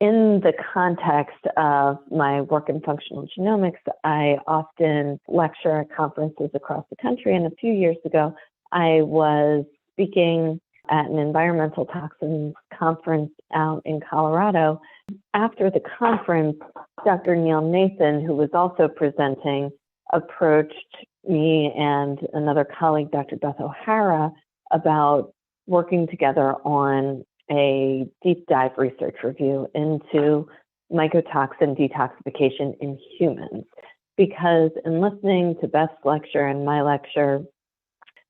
In the context of my work in functional genomics, I often lecture at conferences across the country. And a few years ago, I was speaking at an environmental toxins conference out in Colorado. After the conference, Dr. Neil Nathan, who was also presenting, approached me and another colleague, Dr. Beth O'Hara, about working together on a deep dive research review into mycotoxin detoxification in humans. Because in listening to Beth's lecture and my lecture,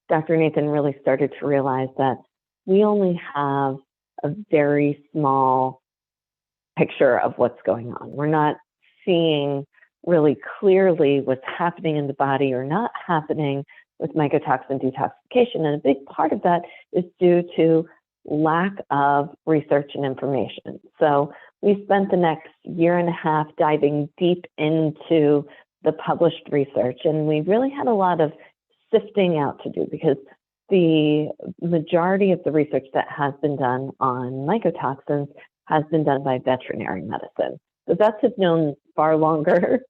Dr. Nathan really started to realize that we only have a very small picture of what's going on. We're not seeing really clearly what's happening in the body or not happening with mycotoxin detoxification. And a big part of that is due to lack of research and information. So we spent the next year and a half diving deep into the published research, and we really had a lot of sifting out to do, because the majority of the research that has been done on mycotoxins has been done by veterinary medicine. The vets have known far longer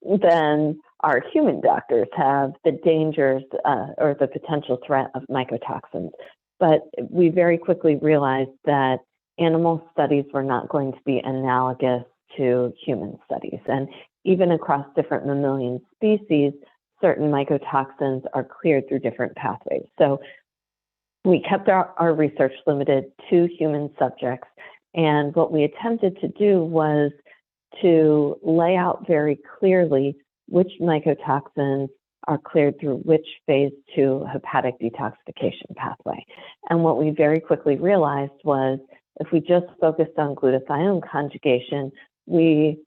than our human doctors have the dangers or the potential threat of mycotoxins. But we very quickly realized that animal studies were not going to be analogous to human studies. And even across different mammalian species, certain mycotoxins are cleared through different pathways. So we kept our research limited to human subjects. And what we attempted to do was to lay out very clearly which mycotoxins are cleared through which phase 2 hepatic detoxification pathway. And what we very quickly realized was if we just focused on glutathione conjugation, we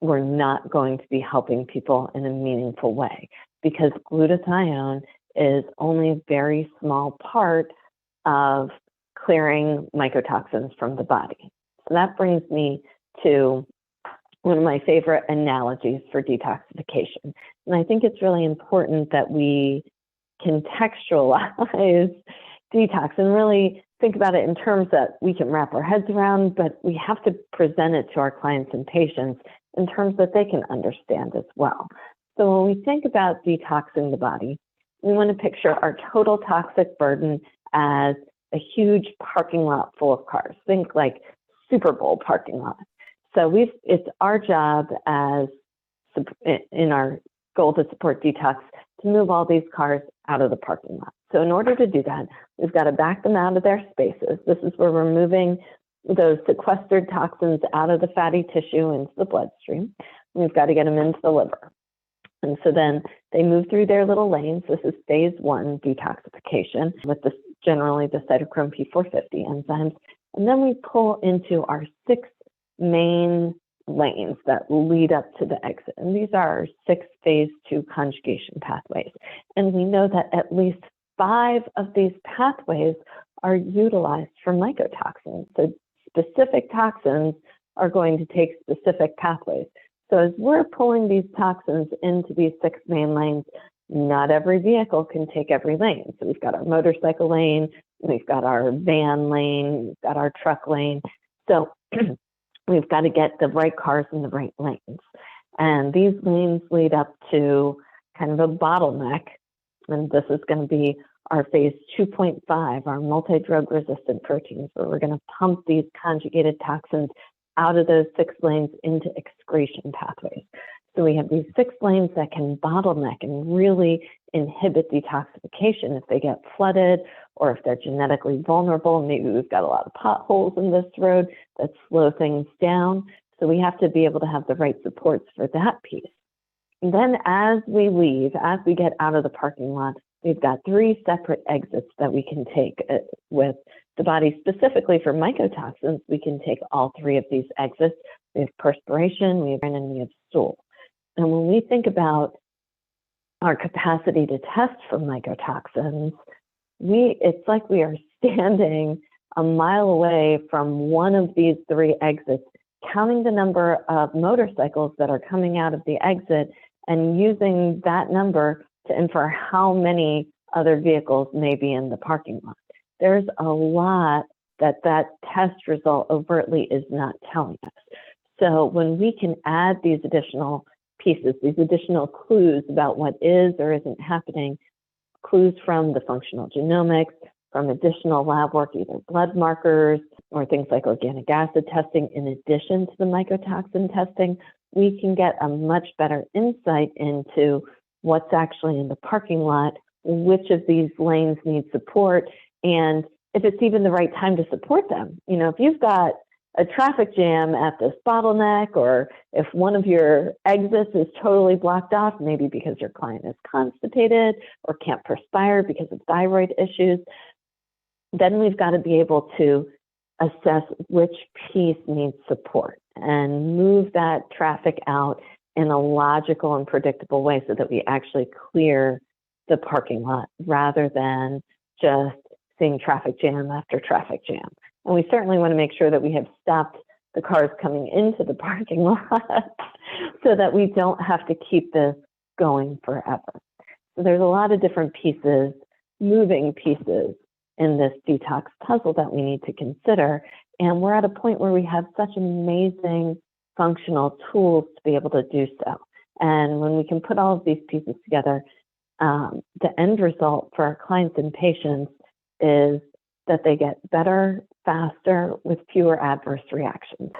were not going to be helping people in a meaningful way, because glutathione is only a very small part of clearing mycotoxins from the body. So that brings me to one of my favorite analogies for detoxification. And I think it's really important that we contextualize detox and really think about it in terms that we can wrap our heads around, but we have to present it to our clients and patients in terms that they can understand as well. So when we think about detoxing the body, we want to picture our total toxic burden as a huge parking lot full of cars. Think like Super Bowl parking lot. So it's our job as in our goal to support detox to move all these cars out of the parking lot. So in order to do that, we've got to back them out of their spaces. This is where we're moving those sequestered toxins out of the fatty tissue into the bloodstream. We've got to get them into the liver. And so then they move through their little lanes. This is phase 1 detoxification with generally the cytochrome P450 enzymes. And then we pull into our 6 main lanes that lead up to the exit. And these are our 6 phase 2 conjugation pathways. And we know that at least 5 of these pathways are utilized for mycotoxins. So specific toxins are going to take specific pathways. So as we're pulling these toxins into these 6 main lanes, not every vehicle can take every lane. So we've got our motorcycle lane, we've got our van lane, we've got our truck lane. So we've got to get the right cars in the right lanes. And these lanes lead up to kind of a bottleneck. And this is going to be our phase 2.5, our multi-drug resistant proteins, where we're going to pump these conjugated toxins out of those 6 lanes into excretion pathways. So we have these 6 lanes that can bottleneck and really inhibit detoxification if they get flooded or if they're genetically vulnerable. Maybe we've got a lot of potholes in this road that slow things down. So we have to be able to have the right supports for that piece. And then as we leave, as we get out of the parking lot, we've got 3 separate exits that we can take with the body. Specifically for mycotoxins, we can take all 3 of these exits. We have perspiration, we have urine, and we have stool. And when we think about our capacity to test for mycotoxins, it's like we are standing a mile away from one of these 3 exits, counting the number of motorcycles that are coming out of the exit and using that number to infer how many other vehicles may be in the parking lot. There's a lot that test result overtly is not telling us. So when we can add these additional pieces, these additional clues about what is or isn't happening, clues from the functional genomics, from additional lab work, either blood markers or things like organic acid testing, in addition to the mycotoxin testing, we can get a much better insight into what's actually in the parking lot, which of these lanes need support, and if it's even the right time to support them. You know, if you've got a traffic jam at this bottleneck, or if one of your exits is totally blocked off, maybe because your client is constipated or can't perspire because of thyroid issues, then we've got to be able to assess which piece needs support and move that traffic out in a logical and predictable way so that we actually clear the parking lot rather than just seeing traffic jam after traffic jam. And we certainly want to make sure that we have stopped the cars coming into the parking lot so that we don't have to keep this going forever. So there's a lot of different pieces, moving pieces in this detox puzzle that we need to consider. And we're at a point where we have such amazing functional tools to be able to do so. And when we can put all of these pieces together, the end result for our clients and patients is that they get better, faster, with fewer adverse reactions.